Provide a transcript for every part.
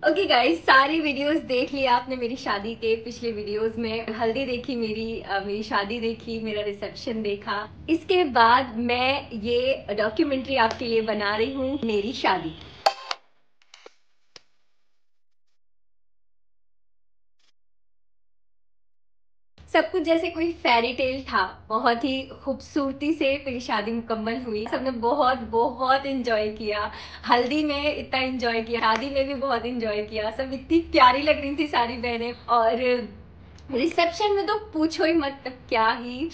Okay guys, सारी videos देख लिया आपने मेरी शादी के। पिछले वीडियोस में हल्दी देखी मेरी शादी देखी, मेरा रिसेप्शन देखा। इसके बाद मैं ये डॉक्यूमेंट्री आपके लिए बना रही हूँ, मेरी शादी। सब कुछ जैसे कोई फेरी टेल था। बहुत ही खूबसूरती से मेरी शादी मुकम्मल हुई। सबने बहुत बहुत एंजॉय किया। हल्दी में इतना एंजॉय किया, शादी में भी बहुत एंजॉय किया। सब इतनी प्यारी लग रही थी सारी बहनें। और रिसेप्शन में तो पूछो ही मत, क्या ही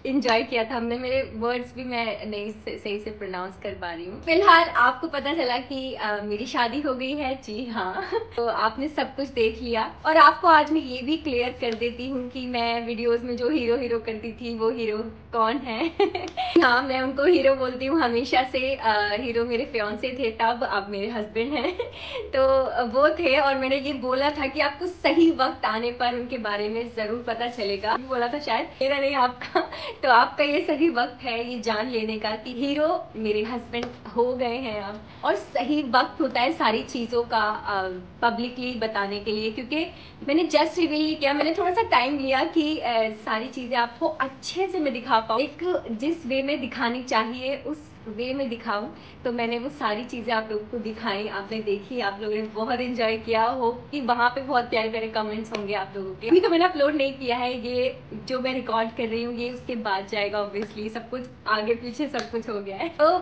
इंजॉय किया था हमने। मेरे वर्ड्स भी मैं नहीं सही से प्रोनाउंस कर पा रही हूँ। फिलहाल आपको पता चला कि मेरी शादी हो गई है। जी हाँ। तो आपने सब कुछ देख लिया। और आपको आज मैं ये भी क्लियर कर देती हूँ कि मैं वीडियोस में जो हीरो हीरो करती थी वो हीरो कौन है। हाँ, मैं उनको हीरो बोलती हूँ हमेशा से। हीरो मेरे फियांसे थे तब, अब मेरे हस्बैंड हैं। तो वो थे, और मैंने ये बोला था कि आपको सही वक्त आने पर उनके बारे में जरूर पता चलेगा। बोला था शायद, मेरा नहीं आपका। तो आपका ये सही वक्त है ये जान लेने का कि हीरो मेरे हस्बैंड हो गए हैं अब। और सही वक्त होता है सारी चीजों का पब्लिकली बताने के लिए, क्योंकि मैंने जस्ट रिवील किया। मैंने थोड़ा सा टाइम लिया कि सारी चीजें आपको अच्छे से मैं दिखा पाऊँ, एक जिस वे में दिखानी चाहिए उस वे में दिखाऊं। तो मैंने वो सारी चीजें आप लोगों को दिखाई, आपने देखी, आप लोगों ने बहुत एंजॉय किया हो कि वहां पे बहुत प्यारे प्यारे कमेंट्स होंगे आप लोगों के। अभी तो मैंने अपलोड नहीं किया है, ये जो मैं रिकॉर्ड कर रही हूँ ये उसके बाद जाएगा। ऑब्वियसली सब कुछ आगे पीछे सब कुछ हो गया है। तो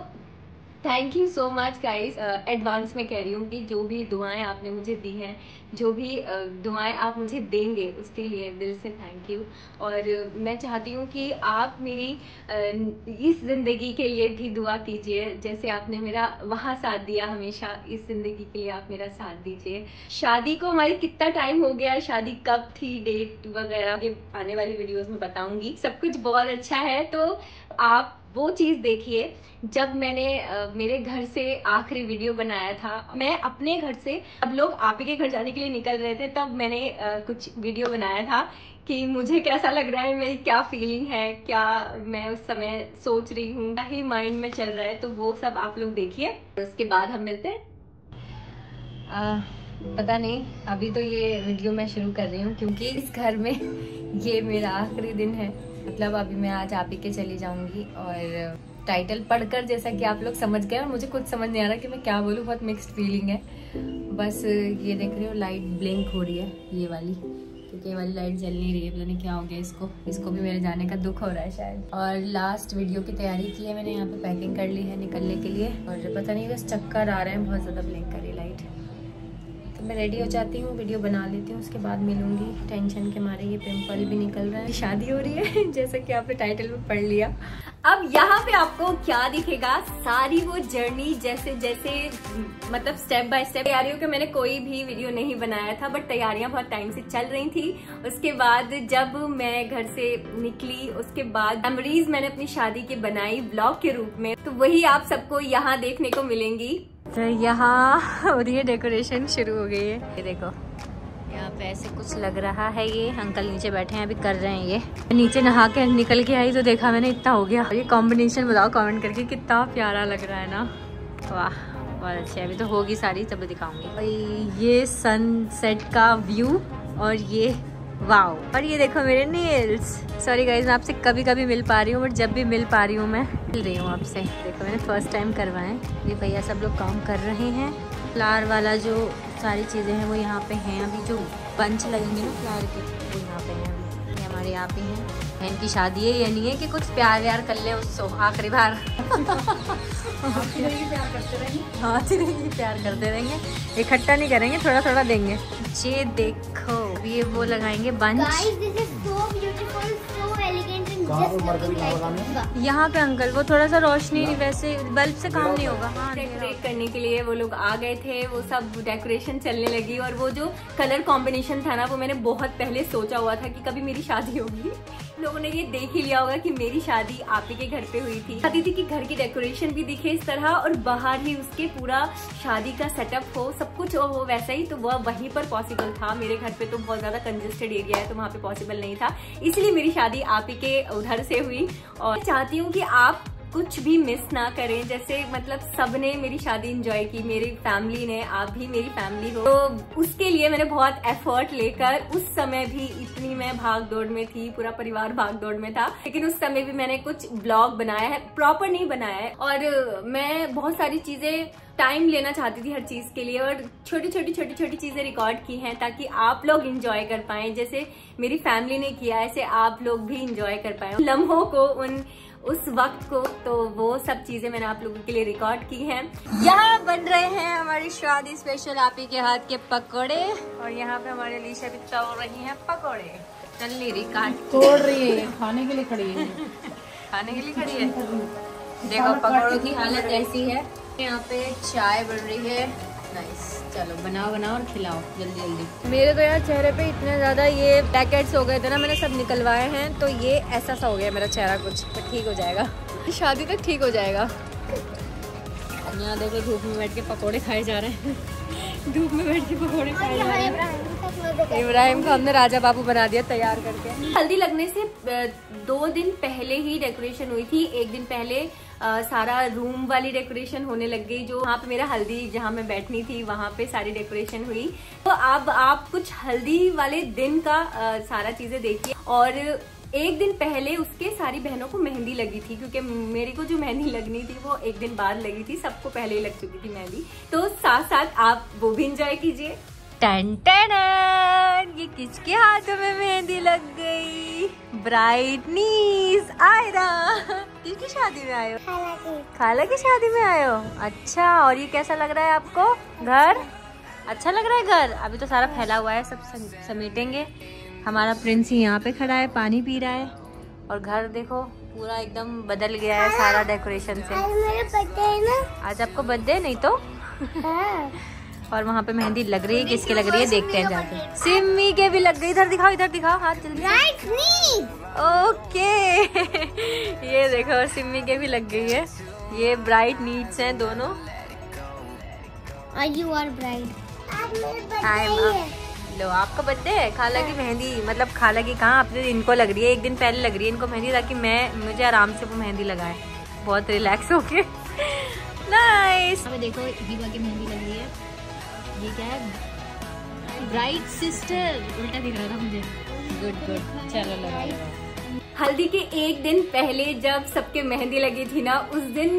thank you so much guys. Advance में कह रही हूँ कि जो भी दुआएं आपने मुझे दी हैं, जो भी दुआएं आप मुझे देंगे, उसके लिए दिल से थैंक यू। और मैं चाहती हूँ कि आप मेरी इस जिंदगी के लिए भी दुआ कीजिए। जैसे आपने मेरा वहाँ साथ दिया, हमेशा इस जिंदगी के लिए आप मेरा साथ दीजिए। शादी को हमारी कितना टाइम हो गया, शादी कब थी, डेट वगैरह ये आने वाली वीडियोस में बताऊंगी। सब कुछ बहुत अच्छा है, तो आप वो चीज देखिए। जब मैंने मेरे घर से आखिरी वीडियो बनाया था, मैं अपने घर से, अब लोग आप ही के घर जाने के लिए निकल रहे थे, तब मैंने कुछ वीडियो बनाया था कि मुझे कैसा लग रहा है, मेरी क्या फीलिंग है, क्या मैं उस समय सोच रही हूँ, क्या ही माइंड में चल रहा है। तो वो सब आप लोग देखिए, उसके बाद हम मिलते हैं। पता नहीं, अभी तो ये वीडियो मैं शुरू कर रही हूँ क्योंकि इस घर में ये मेरा आखिरी दिन है। मतलब अभी मैं आज आप ही के चली जाऊंगी। और टाइटल पढ़कर जैसा कि आप लोग समझ गए, और मुझे कुछ समझ नहीं आ रहा कि मैं क्या बोलूँ, बहुत मिक्स्ड फीलिंग है। बस ये देख रहे हो लाइट ब्लिंक हो रही है, ये वाली, क्योंकि ये वाली लाइट जल नहीं रही है। पता नहीं क्या हो गया इसको भी मेरे जाने का दुख हो रहा है शायद। और लास्ट वीडियो की तैयारी की है मैंने, यहाँ पे पैकिंग कर ली है निकलने के लिए। और पता नहीं बस चक्कर आ रहे हैं, बहुत ज़्यादा ब्लिंक कर रही है लाइट। तो मैं रेडी हो जाती हूँ, वीडियो बना लेती हूँ, उसके बाद मिलूंगी। टेंशन के मारे ये पिंपल भी निकल रहा है। शादी हो रही है जैसा कि आपने टाइटल में पढ़ लिया। अब यहाँ पे आपको क्या दिखेगा, सारी वो जर्नी, जैसे जैसे मतलब स्टेप बाय स्टेप। तैयारियों के मैंने कोई भी वीडियो नहीं बनाया था, बट तैयारियां बहुत टाइम से चल रही थी। उसके बाद जब मैं घर से निकली, उसके बाद मेमोरीज मैंने अपनी शादी की बनाई व्लॉग के रूप में, तो वही आप सबको यहाँ देखने को मिलेंगी। तो यहाँ हो रही है डेकोरेशन, शुरू हो गई है। ये देखो यहाँ पे ऐसे कुछ लग रहा है। ये अंकल नीचे बैठे हैं, अभी कर रहे हैं। ये नीचे नहा के निकल के आई तो देखा मैंने, इतना हो गया। ये कॉम्बिनेशन बताओ कमेंट करके, कितना प्यारा लग रहा है ना। वाह बहुत अच्छी है। अभी तो होगी सारी, तब दिखाऊंगी। ये सनसेट का व्यू, और ये वाओ। और ये देखो मेरे नेल्स। सॉरी गाइज, मैं आपसे कभी कभी मिल पा रही हूँ, बट जब भी मिल पा रही हूँ मैं मिल रही हूँ आपसे। देखो मैंने फर्स्ट टाइम करवाए। ये भैया सब लोग काम कर रहे हैं। फ्लावर वाला जो सारी चीज़ें हैं वो यहाँ पे हैं। अभी जो बंच लगेंगे ना फ्लावर के, वो यहाँ पे हैं। अभी ये हमारे यहाँ पे हैं। बहन की शादी है, ये नहीं है कि कुछ प्यार व्यार कर ले उसको आखिरी बार। हाँ प्यार करते रहेंगे, इकट्ठा नहीं करेंगे, थोड़ा थोड़ा देंगे। ये देखो ये वो लगाएंगे बंच। यहाँ पे अंकल वो थोड़ा सा रोशनी, वैसे बल्ब से काम नहीं होगा। हाँ, डेकोरेट करने के लिए वो लोग आ गए थे, वो सब डेकोरेशन चलने लगी। और वो जो कलर कॉम्बिनेशन था ना, वो मैंने बहुत पहले सोचा हुआ था कि कभी मेरी शादी होगी। लोगों ने ये देख ही लिया होगा कि मेरी शादी आप ही के घर पे हुई थी। चाहती थी कि घर की डेकोरेशन भी दिखे इस तरह, और बाहर ही उसके पूरा शादी का सेटअप हो, सब कुछ हो वैसा ही। तो वह वहीं पर पॉसिबल था। मेरे घर पे तो बहुत ज्यादा कंजेस्टेड एरिया है, तो वहाँ पे पॉसिबल नहीं था। इसलिए मेरी शादी आप ही के उधर से हुई। और चाहती हूँ कि आप कुछ भी मिस ना करें। जैसे मतलब सबने मेरी शादी एंजॉय की, मेरी फैमिली ने, आप भी मेरी फैमिली हो, तो उसके लिए मैंने बहुत एफर्ट लेकर, उस समय भी इतनी मैं भाग दौड़ में थी, पूरा परिवार भाग दौड़ में था, लेकिन उस समय भी मैंने कुछ ब्लॉग बनाया है, प्रॉपर नहीं बनाया है। और मैं बहुत सारी चीजें टाइम लेना चाहती थी हर चीज के लिए, और छोटी छोटी चीजें रिकॉर्ड की हैं ताकि आप लोग एंजॉय कर पाएं। जैसे मेरी फैमिली ने किया, ऐसे आप लोग भी एंजॉय कर पाए लम्हों को, उस वक्त को। तो वो सब चीजें मैंने आप लोगों के लिए रिकॉर्ड की हैं। यहाँ बन रहे हैं हमारी शादी स्पेशल आप ही के हाथ के पकौड़े, और यहाँ पे हमारे अलीशा भी तोड़ रही हैं पकौड़े। चल नहीं रही, काट तोड़ रही है, खाने के लिए खड़ी है। खाने के लिए खड़ी है। देखो पकौड़ों की हालत ऐसी है। यहाँ पे चाय बन रही है। नाइस, चलो बनाओ और खिलाओ जल्दी। मेरे तो यार चेहरे पे इतने ज्यादा ये पैकेट्स हो गए थे ना, मैंने सब निकलवाए हैं, तो ये ऐसा सा हो गया मेरा चेहरा, कुछ तो ठीक हो जाएगा, शादी तक ठीक हो जाएगा। यहाँ देखो धूप में बैठ के पकोड़े खाए जा रहे हैं। धूप में बैठ के पकोड़े खाए जा रहे हैं। इब्राहिम को हमने राजा बाबू बना दिया तैयार करके। हल्दी लगने से 2 दिन पहले ही डेकोरेशन हुई थी। एक दिन पहले सारा रूम वाली डेकोरेशन होने लग गई, जो वहाँ पे मेरा हल्दी जहाँ मैं बैठनी थी वहाँ पे सारी डेकोरेशन हुई। तो अब आप कुछ हल्दी वाले दिन का सारा चीजें देखिए। और एक दिन पहले उसके सारी बहनों को मेहंदी लगी थी, क्योंकि मेरे को जो मेहंदी लगनी थी वो एक दिन बाद लगी थी, सबको पहले ही लग चुकी थी मेहंदी। तो साथ साथ आप वो भी इंजॉय कीजिए। टन टन, ये किसके हाथों में मेहंदी लग गई? ब्राइड नीस आयरा। किसकी शादी में आए हो? खाला की शादी में आए हो। अच्छा, और ये कैसा लग रहा है आपको घर? अच्छा लग रहा है घर? अभी तो सारा फैला हुआ है, सब समेटेंगे। हमारा प्रिंस ही यहाँ पे खड़ा है, पानी पी रहा है, और घर देखो पूरा एकदम बदल गया है सारा डेकोरेशन से। आज मेरा बर्थडे है ना। आज आपको बर्थडे नहीं तो? और वहाँ पे मेहंदी लग रही है, किसके लग रही है देखते हैं जाके। सिम्मी के भी लग गई। इधर दिखाओ हाथ जल्दी। ओके। ये देखो सिम्मी के भी लग गई है। ये ब्राइड नीड्स हैं दोनों। You are bride. लो, आपका बर्थडे है। खाला की मेहंदी, मतलब खाला की कहाँ, अपने इनको लग रही है, एक दिन पहले लग रही है इनको मेहंदी, ताकि मुझे आराम से वो मेहंदी लगाए, बहुत रिलैक्स होके। नाइस। अब देखो हिबा की मेहंदी लग रही है। ये क्या है? ब्राइट सिस्टर, उल्टा दिख रहा था मुझे। गुड, चलो लगा। हल्दी के एक दिन पहले जब सबके मेहंदी लगी थी ना, उस दिन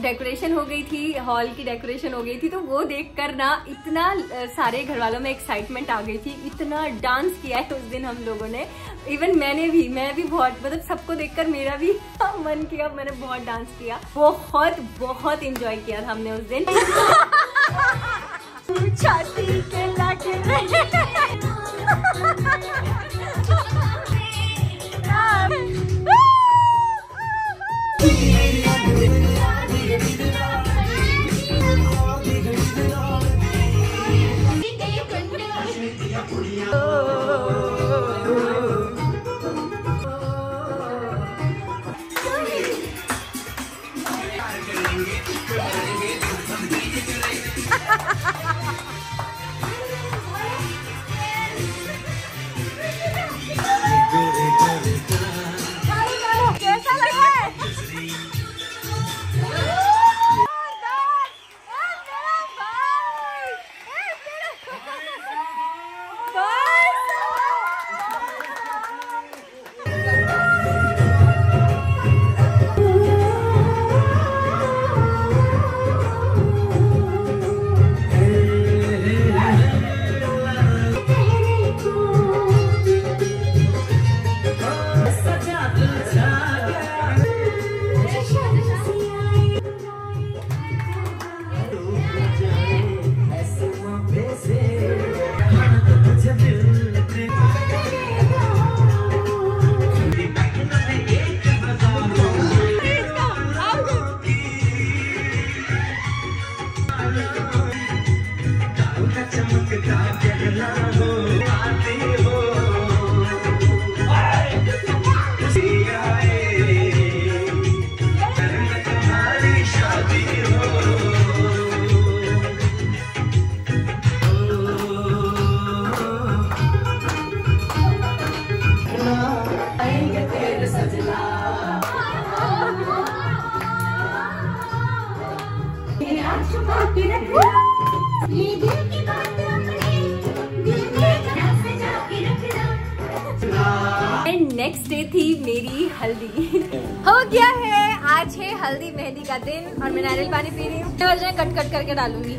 डेकोरेशन हो गई थी, हॉल की डेकोरेशन हो गई थी। तो वो देखकर ना इतना सारे घर वालों में एक्साइटमेंट आ गई थी, इतना डांस किया है उस दिन हम लोगों ने। इवन मैं भी बहुत, मतलब सबको देखकर मेरा भी मन किया, मैंने बहुत डांस किया, बहुत एंजॉय किया था हमने उस दिन। छाती के लाके नेक्स्ट डे थी मेरी हल्दी। हो गया है, आज है हल्दी मेहंदी का दिन और मैं नारियल पानी पी रही हूँ। कट कट करके डालूंगी।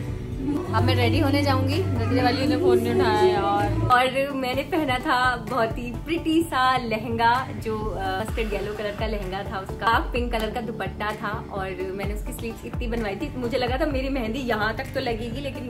अब मैं रेडी होने जाऊंगी। नजरे वाली ने फोन नहीं उठाया यार। और मैंने पहना था बहुत ही प्रिटी सा लहंगा, जो मस्टर्ड येलो कलर का लहंगा था, उसका पिंक कलर का दुपट्टा था और मैंने उसकी स्लीव्स इतनी बनवाई थी। मुझे लगा था मेरी मेहंदी यहाँ तक तो लगेगी, लेकिन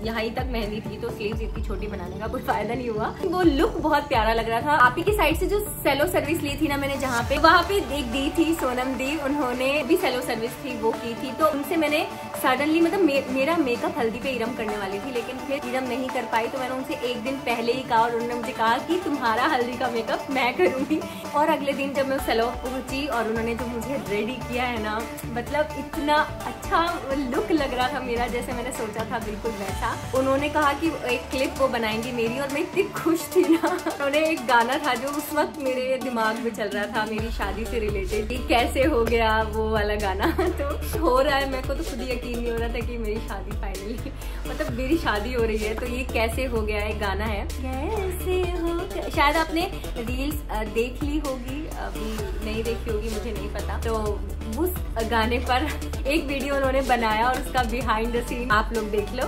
यहाँ ही तक मेहंदी थी तो स्लीव्स इतनी छोटी बनाने का कोई फायदा नहीं हुआ। वो लुक बहुत प्यारा लग रहा था। आप ही की साइड से जो सेलो सर्विस ली थी ना मैंने, जहाँ पे वहाँ पे एक दी थी सोनम दी, उन्होंने भी सेलो सर्विस थी वो की थी। तो उनसे मैंने सडनली मतलब मेरा मेकअप हल्दी पे इरम करने वाली थी, लेकिन फिर इरम नहीं कर पाई। तो मैंने उनसे एक दिन पहले ही कहा और उन्होंने मुझे कहा कि तुम्हारा हल्दी का मेकअप मैं करूंगी। और अगले दिन जब मैं सेलो पहुंची और उन्होंने जो मुझे रेडी किया है ना, मतलब इतना अच्छा लुक लग रहा था मेरा, जैसे मैंने सोचा था बिल्कुल वैसा। उन्होंने कहा कि एक क्लिप वो बनाएंगी मेरी, और मैं इतनी खुश थी ना। उन्होंने एक गाना था जो उस वक्त मेरे दिमाग में चल रहा था मेरी शादी से रिलेटेड, कि कैसे हो गया वो वाला गाना। तो हो रहा है, मेरे को तो खुद यकीन नहीं हो रहा था कि मेरी शादी फाइनली, मतलब मेरी शादी हो रही है। तो ये कैसे हो गया एक गाना है, कैसे हो गया। शायद आपने रील्स देख ली होगी, अभी नहीं देखी होगी मुझे नहीं पता। तो उस गाने पर एक वीडियो उन्होंने बनाया और उसका बिहाइंड द सीन आप लोग देख लो।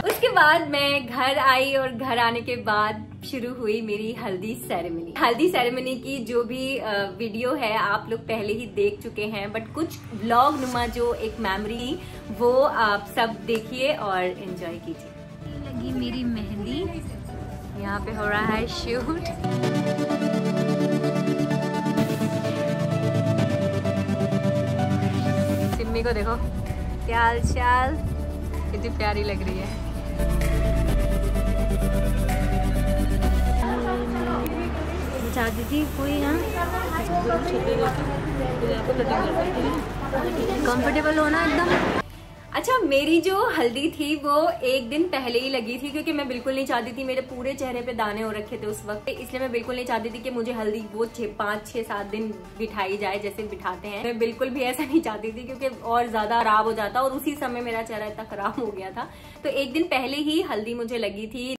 उसके बाद मैं घर आई और घर आने के बाद शुरू हुई मेरी हल्दी सेरेमनी। हल्दी सेरेमनी की जो भी वीडियो है आप लोग पहले ही देख चुके हैं, बट कुछ व्लॉग नुमा जो एक मेमोरी, वो आप सब देखिए और एंजॉय कीजिए। लगी मेरी मेहंदी, यहाँ पे हो रहा है शूट। सिम्मी को देखो क्या हाल चाल, कितनी प्यारी लग रही है। चाहती थी कोई ना कंफर्टेबल होना एकदम। अच्छा, मेरी जो हल्दी थी वो एक दिन पहले ही लगी थी, क्योंकि मैं बिल्कुल नहीं चाहती थी, मेरे पूरे चेहरे पे दाने हो रखे थे उस वक्त, इसलिए मैं बिल्कुल नहीं चाहती थी कि मुझे हल्दी वो 5-6-7 दिन बिठाई जाए जैसे बिठाते हैं। मैं बिल्कुल भी ऐसा नहीं चाहती थी, क्योंकि और ज्यादा खराब हो जाता, और उसी समय मेरा चेहरा इतना खराब हो गया था। तो एक दिन पहले ही हल्दी मुझे लगी थी।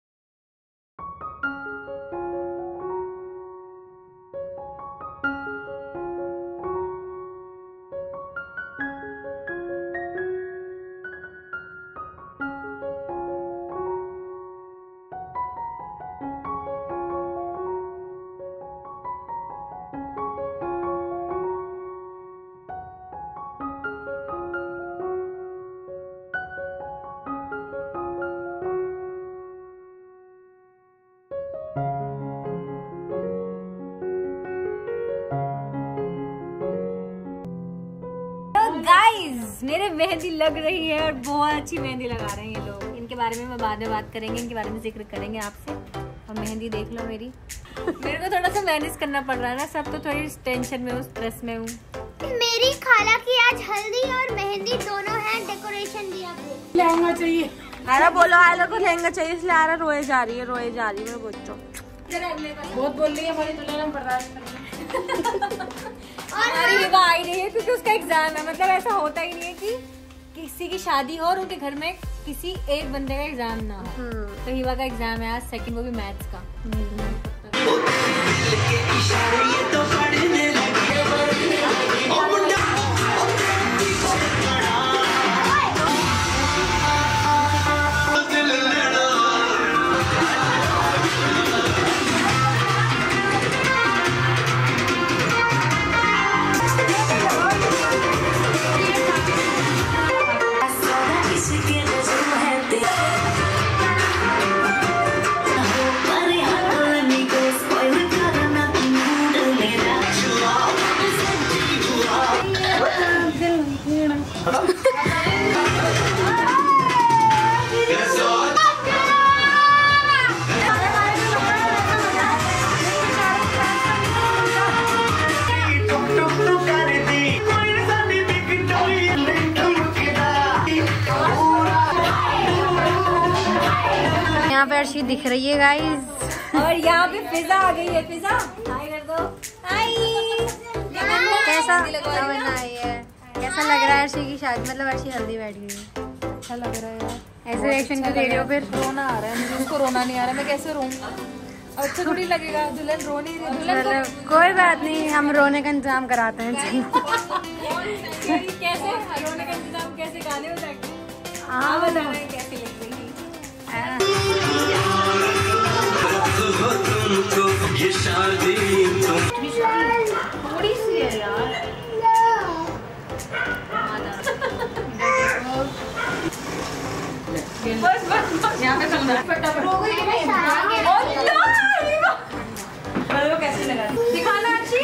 गाइस, मेरे मेहंदी लग रही है और बहुत अच्छी मेहंदी लगा रहे हैं ये लोग। इनके बारे में मैं बाद में बात करेंगे, इनके बारे में जिक्र करेंगे आपसे। और मेहंदी देख लो मेरी। मेरे को थोड़ा सा मैनेज करना पड़ रहा है ना, सब तो थोड़ी टेंशन में हूँ, स्ट्रेस में हूँ। मेरी खाला की आज हल्दी और मेहंदी दोनों है, डेकोरेशन दिया। लहंगा चाहिए। आरा बोलो, आरा को लहंगा चाहिए, इसलिए आरा रोए जा रही है मेरे बच्चों। बहुत बोल रही है हमारी दुल्हन बर्दाश्त कर। हमारी हिबा आई नहीं है क्योंकि उसका एग्जाम है। मतलब ऐसा होता ही नहीं है कि किसी की शादी हो और उनके घर में किसी एक बंदे का एग्जाम ना हो। तो हिबा का एग्जाम है आज, सेकंड, वो भी मैथ्स का। यहाँ पे अर्शी दिख रही है गाइस। और यहाँ पे फिजा आ गई है। फिजा हाय कर दो। हाय। कैसा कैसा लग रहा है अर्शी की शादी, मतलब अर्शी हल्दी बैठ गई है। अच्छा लग रहा है यार। ऐसे रिएक्शन क्यों दे रही हो फिर? रोना आ रहा है मुझे, उसको रोना नहीं आ रहा है, मैं कैसे रोऊंगा? अच्छा थोड़ी लगेगा, दुल्हन रो नहीं रही, दुल्हन मतलब कोई बात नहीं, हम रोने का इंतजाम कराते हैं। कैसे रोने का इंतजाम कैसे? गाने हो जाएंगे। हाँ बता रहे हैं कैसी लग रही थोड़ी सी है यार। यहाँ पे फटाफट हो गई। कैसे लगा दिखाना अच्छी।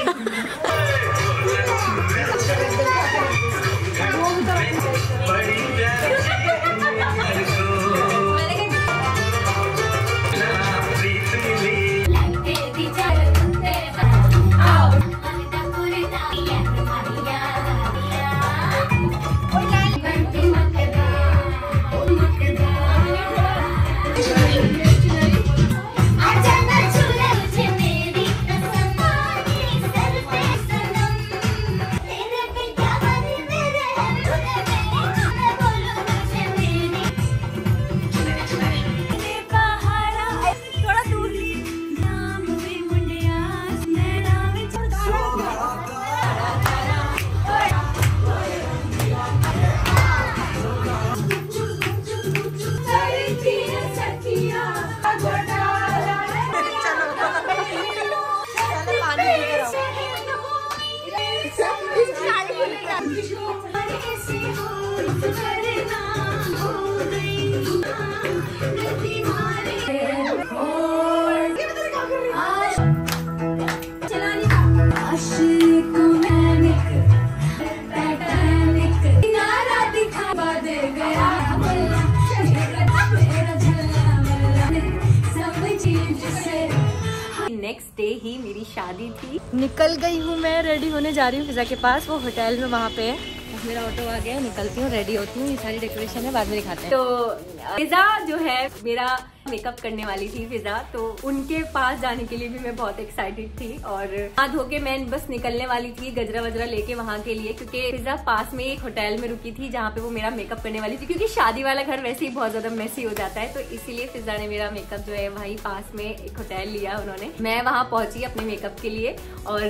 नेक्स्ट डे ही मेरी शादी थी। निकल गई हूँ मैं, रेडी होने जा रही हूँ फिजा के पास, वो होटल में वहाँ पे है। मेरा ऑटो आ गया, निकलती हूँ, रेडी होती हूँ। ये सारी डेकोरेशन है, बाद में दिखाते हैं। तो फिजा जो है मेरा मेकअप करने वाली थी फिजा, तो उनके पास जाने के लिए भी मैं बहुत एक्साइटेड थी। और हाथ धो के मैं बस निकलने वाली थी गजरा वजरा लेके वहाँ के लिए, क्योंकि फिजा पास में एक होटल में रुकी थी जहाँ पे वो मेरा मेकअप करने वाली थी, क्योंकि शादी वाला घर वैसे ही बहुत ज्यादा मेसी हो जाता है। तो इसीलिए फिजा ने मेरा मेकअप जो है वहीं पास में एक होटल लिया उन्होंने। मैं वहाँ पहुंची अपने मेकअप के लिए और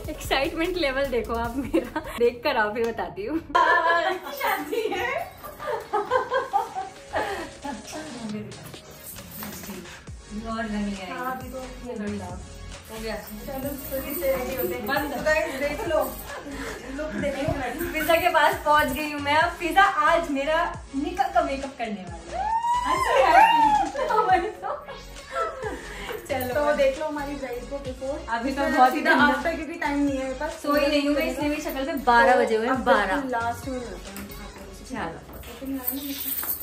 एक्साइटमेंट लेवल देखो आप मेरा, देख कर आओ फिर बताती हूँ। शादी है। और रंग हो गया। देख लो लुक देखो। पिज़्ज़ा के पास पहुंच गई हूँ मैं। अब पिज़्ज़ा आज मेरा निका का मेकअप करने वाला है। चलो तो देख लो हमारी ब्राइड को बिफोर। अभी तो बहुत ही आफ्टर क्योंकि टाइम नहीं है मेरे पास, सोई नहीं हूँ मैं, इसलिए मेरी शक्ल पे 12 बजे हुए। 12 लास्ट में मिलते हैं। चलो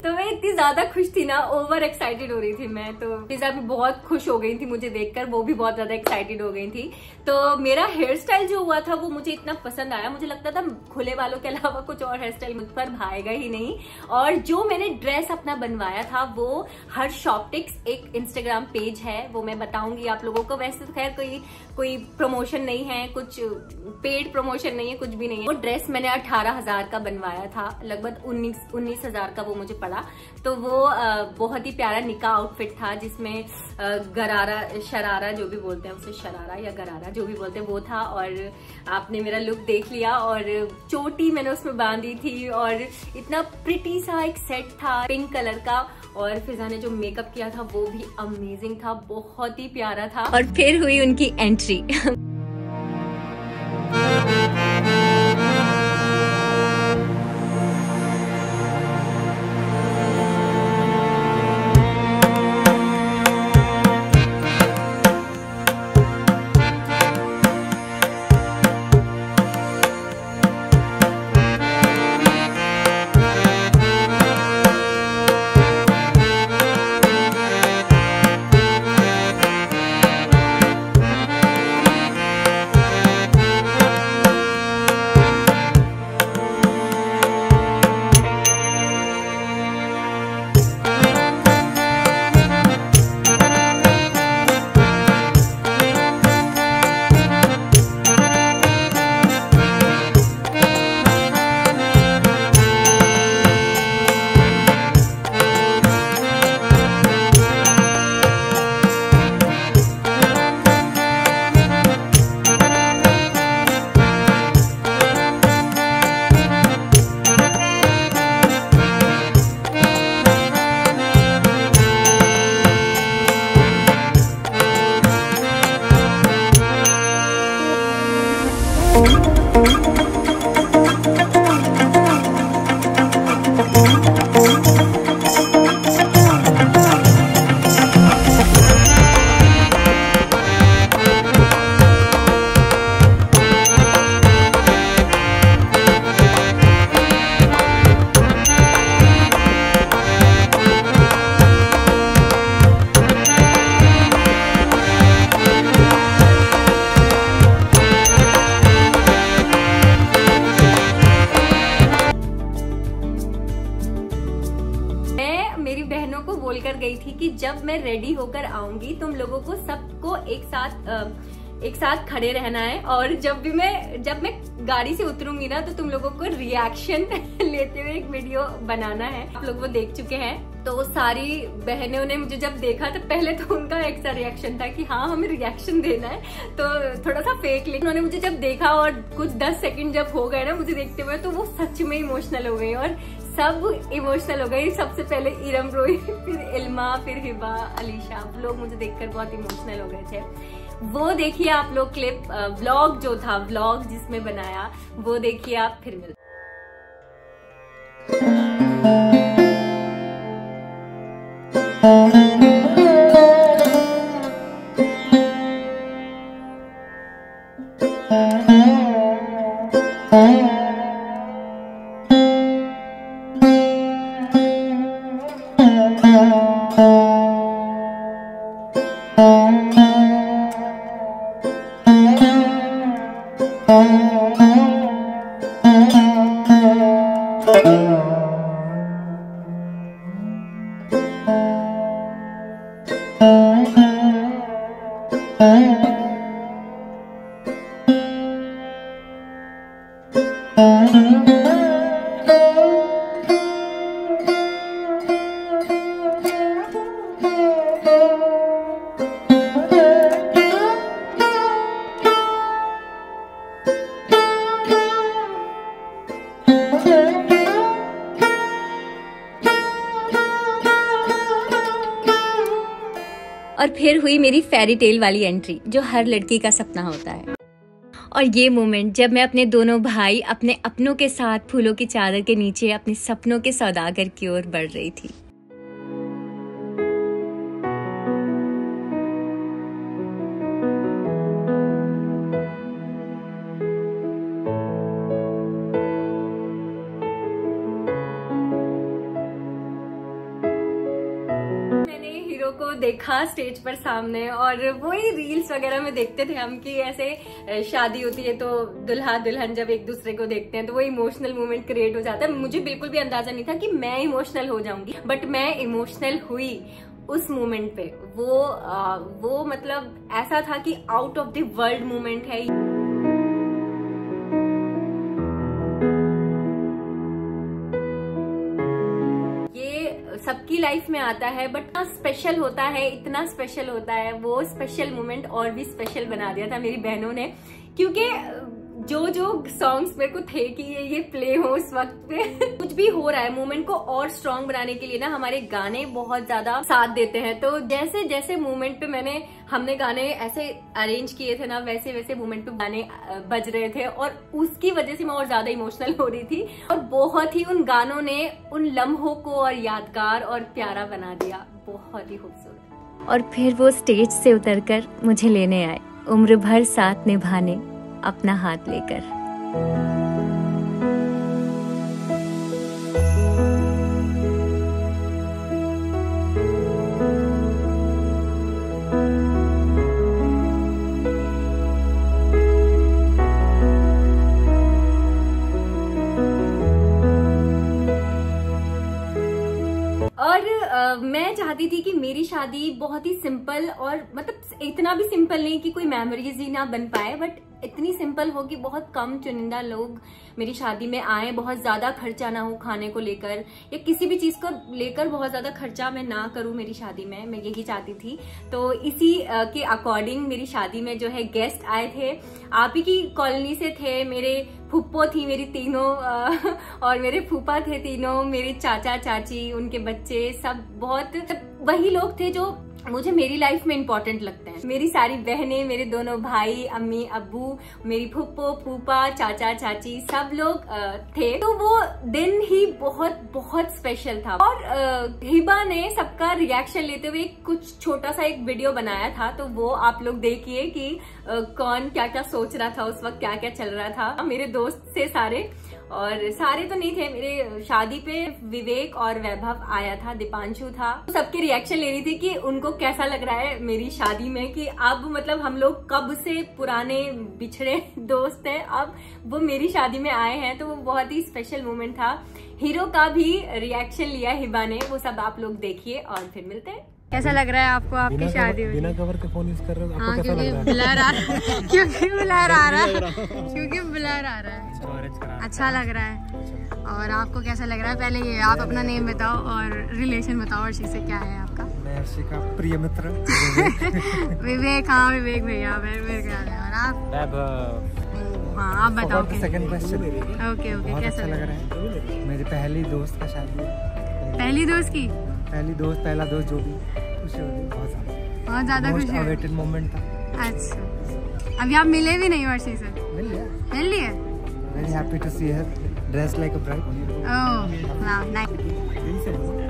तो मैं इतनी ज्यादा खुश थी ना, ओवर एक्साइटेड हो रही थी मैं। तो पिज़्ज़ा भी बहुत खुश हो गई थी मुझे देखकर, वो भी बहुत ज्यादा एक्साइटेड हो गई थी। तो मेरा हेयर स्टाइल जो हुआ था वो मुझे इतना पसंद आया, मुझे लगता था खुले बालों के अलावा कुछ और हेयर स्टाइल मुझ पर भाएगा ही नहीं। और जो मैंने ड्रेस अपना बनवाया था वो हर्ष शॉप्टिक्स एक इंस्टाग्राम पेज है, वो मैं बताऊंगी आप लोगों को। वैसे तो खैर कोई प्रमोशन नहीं है, कुछ पेड प्रमोशन नहीं है, कुछ भी नहीं है। वो ड्रेस मैंने 18,000 का बनवाया था, लगभग 19,000 का वो मुझे पड़ा। तो वो बहुत ही प्यारा निका आउटफिट था, जिसमें गरारा शरारा जो भी बोलते हैं उसे, शरारा या गरारा जो भी बोलते हैं वो था। और आपने मेरा लुक देख लिया, और चोटी मैंने उसमें बांधी थी, और इतना प्रिटी सा एक सेट था पिंक कलर का। और फिजा ने जो मेकअप किया था वो भी अमेजिंग था, बहुत ही प्यारा था। और फिर हुई उनकी एंट्री। थी कि जब मैं रेडी होकर आऊंगी तुम लोगों को सबको एक साथ खड़े रहना है, और जब मैं गाड़ी से उतरूंगी ना तो तुम लोगों को रिएक्शन लेते हुए एक वीडियो बनाना है। आप लोग वो देख चुके हैं। तो सारी बहनों ने मुझे जब देखा तो पहले तो उनका एक सा रिएक्शन था कि हाँ हमें रिएक्शन देना है, तो थोड़ा सा फेक, लेकिन उन्होंने मुझे जब देखा और कुछ 10 सेकंड जब हो गए ना मुझे देखते हुए, तो वो सच में इमोशनल हो गई और सब इमोशनल हो गई। सबसे पहले इरम रोई, फिर इल्मा, फिर हिबा, अलीशा, लोग मुझे देखकर बहुत इमोशनल हो गए थे। वो देखिए आप लोग क्लिप, व्लॉग जो था, व्लॉग जिसमें बनाया वो देखिए आप, फिर मिलते। और फिर हुई मेरी फेरी टेल वाली एंट्री, जो हर लड़की का सपना होता है। और ये मोमेंट जब मैं अपने दोनों भाई अपने अपनों के साथ फूलों की चादर के नीचे अपने सपनों के सौदागर की ओर बढ़ रही थी। को देखा स्टेज पर सामने, और वही रील्स वगैरह में देखते थे हम कि ऐसे शादी होती है तो दुल्हा दुल्हन जब एक दूसरे को देखते हैं तो वो इमोशनल मोमेंट क्रिएट हो जाता है। मुझे बिल्कुल भी अंदाजा नहीं था कि मैं इमोशनल हो जाऊंगी, बट मैं इमोशनल हुई उस मोमेंट पे। वो मतलब ऐसा था कि out of the world moment है। सबकी लाइफ में आता है, बट इतना स्पेशल होता है, इतना स्पेशल होता है। वो स्पेशल मोमेंट और भी स्पेशल बना दिया था मेरी बहनों ने, क्योंकि जो सॉन्ग्स मेरे को थे कि ये प्ले हो उस वक्त पे कुछ भी हो रहा है, मोमेंट को और स्ट्रॉन्ग बनाने के लिए ना हमारे गाने बहुत ज्यादा साथ देते हैं। तो जैसे जैसे मोमेंट पे हमने गाने ऐसे अरेंज किए थे ना, वैसे वैसे मोमेंट पे गाने बज रहे थे, और उसकी वजह से मैं और ज्यादा इमोशनल हो रही थी। और बहुत ही उन गानों ने उन लम्हों को और यादगार और प्यारा बना दिया, बहुत ही खूबसूरत। और फिर वो स्टेज से उतरकर मुझे लेने आए, उम्र भर साथ निभाने अपना हाथ लेकर। और मैं चाहती थी कि मेरी शादी बहुत ही सिंपल, और मतलब इतना भी सिंपल नहीं कि कोई मेमोरीज ही ना बन पाए, बट इतनी सिंपल हो कि बहुत कम चुनिंदा लोग मेरी शादी में आए, बहुत ज्यादा खर्चा ना हो खाने को लेकर या किसी भी चीज को लेकर, बहुत ज्यादा खर्चा मैं ना करूं मेरी शादी में, मैं यही चाहती थी। तो इसी के अकॉर्डिंग मेरी शादी में जो है गेस्ट आए थे, आप ही की कॉलोनी से थे। मेरे फूफो थी मेरी तीनों और मेरे फूफा थे तीनों, मेरे चाचा चाची, उनके बच्चे, सब बहुत वही लोग थे जो मुझे मेरी लाइफ में इम्पोर्टेंट लगते हैं। मेरी सारी बहनें, मेरे दोनों भाई, अम्मी अब्बू, मेरी फूफो फूफा, चाचा चाची, सब लोग थे। तो वो दिन ही बहुत बहुत स्पेशल था। और हिबा ने सबका रिएक्शन लेते हुए कुछ छोटा सा एक वीडियो बनाया था, तो वो आप लोग देखिए कि कौन क्या क्या सोच रहा था उस वक्त, क्या क्या चल रहा था। मेरे दोस्त से सारे, और सारे तो नहीं थे, मेरे शादी पे विवेक और वैभव आया था, दीपांशु था। तो सबके रिएक्शन ले रही थी कि उनको कैसा लग रहा है मेरी शादी में, कि अब मतलब हम लोग कब से पुराने बिछड़े दोस्त हैं, अब वो मेरी शादी में आए हैं। तो वो बहुत ही स्पेशल मोमेंट था। हीरो का भी रिएक्शन लिया हिबा ने, वो सब आप लोग देखिए और फिर मिलते हैं। कैसा लग रहा है आपको आपकी शादी हुई? बिना कवर के फोन यूज कर रहे हो, आपको कैसा लग रहा है? ब्लर आ रहा है क्योंकि ब्लर आ रहा है क्योंकि ब्लर आ रहा है। अच्छा लग रहा है। और आपको कैसा लग रहा है? पहले ये आप अपना नेम बताओ और रिलेशन बताओ। अर्शी से क्या है आपका? मैं अर्शी का प्रिय मित्र विवेक। हाँ विवेक भैया मेरे ख्याल है। और आप? हाँ आप बताओ। Second question. Okay okay. कैसा लग रहा है? मेरी पहली दोस्त का शादी। पहली दोस्त की? पहला दोस्त जो भी खुशी हो रही, बहुत ज्यादा खुशी हो रही। मोमेंट था। अच्छा, अभी आप मिले भी नहीं अर्शी से? मिल लिया। Very happy to see her dress like a bride. Oh वाह नाइस।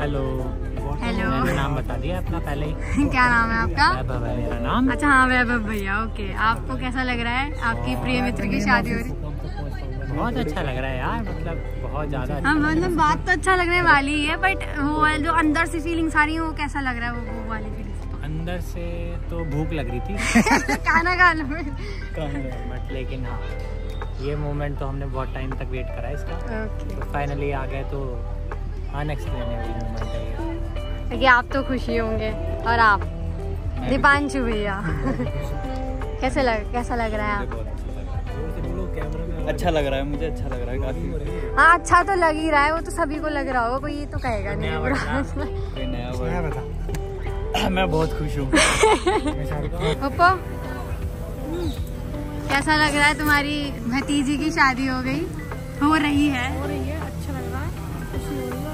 हेलो। मैंने नाम बता दिया अपना पहले ही। क्या नाम है आपका? वैभव है मेरा नाम। अच्छा हाँ वैभव भैया। ओके, आपको कैसा लग रहा है आपकी प्रिय मित्र की शादी हो रही? बहुत अच्छा लग रहा है यार, मतलब बहुत ज्यादा। हाँ मतलब बात तो अच्छा लगने वाली है, बट वो जो अंदर से फीलिंग सारी है वो कैसा लग रहा है? वो वाली फीलिंग अंदर से तो भूख लग रही थी खाना खा लो बट लेकिन हाँ ये मोमेंट तो हमने बहुत टाइम तक वेट करा इसका। तो फाइनली आ गए तो अनएक्सप्लेनेबल मोमेंट है ये। देखिए आप तो खुशी होंगे। और आप दीपांशु भैया कैसा लग रहा है आप? अच्छा लग रहा है, मुझे अच्छा लग रहा है काफी। हाँ अच्छा तो लग ही रहा है, वो तो सभी को लग रहा होगा, कोई ये तो कहेगा नहीं। मैं बहुत खुश हूँ। कैसा लग रहा है? तुम्हारी भतीजी की शादी हो रही है। अच्छा लग रहा है, खुशी हो रही है।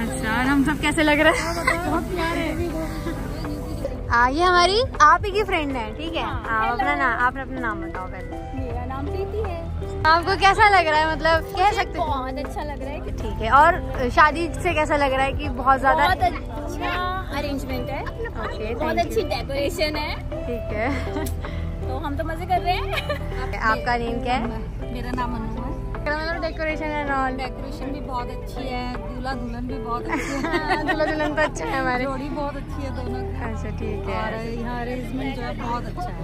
अच्छा, और हम सब कैसे लग रहे हैं? बहुत प्यार है। ये हमारी आप ही की फ्रेंड है, ठीक है? आप अपना नाम बताओ पहले। मेरा नाम प्रीति है। आपको कैसा लग रहा है? मतलब कह सकते हैं बहुत अच्छा लग रहा है। ठीक है। और शादी से कैसा लग रहा है? कि बहुत ज्यादा अच्छा अरेंजमेंट है। ओके, बहुत अच्छी डेकोरेशन है। ठीक है। तो हम तो मजे कर रहे हैं। आपका नेम क्या है? मेरा नाम अनु है। मतलब डेकोरेशन है ऑल? डेकोरेशन भी बहुत अच्छी है, दूल्हा दुल्हन भी बहुत अच्छी है। दूल्हा दुल्हन तो अच्छा है हमारे। जोड़ी बहुत अच्छी है दोनों की। अच्छा ठीक है। और यहाँ अरेंजमेंट जो है बहुत अच्छा है।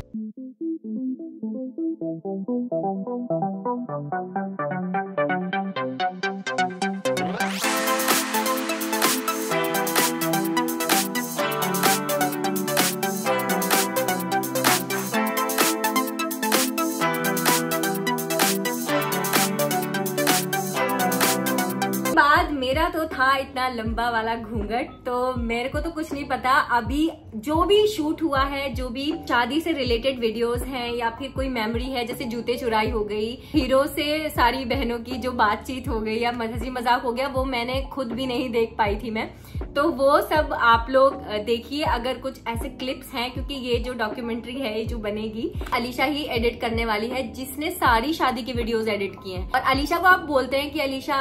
मेरा तो था इतना लंबा वाला घूंघट, तो मेरे को तो कुछ नहीं पता। अभी जो भी शूट हुआ है, जो भी शादी से रिलेटेड वीडियोस हैं या फिर कोई मेमोरी है, जैसे जूते चुराई हो गई, हीरो से सारी बहनों की जो बातचीत हो गई या हंसी मजाक हो गया, वो मैंने खुद भी नहीं देख पाई थी मैं। तो वो सब आप लोग देखिए, अगर कुछ ऐसे क्लिप्स हैं, क्योंकि ये जो डॉक्यूमेंट्री है जो बनेगी, अलीशा ही एडिट करने वाली है, जिसने सारी शादी की वीडियोस एडिट की हैं। और अलीशा को आप बोलते हैं कि अलीशा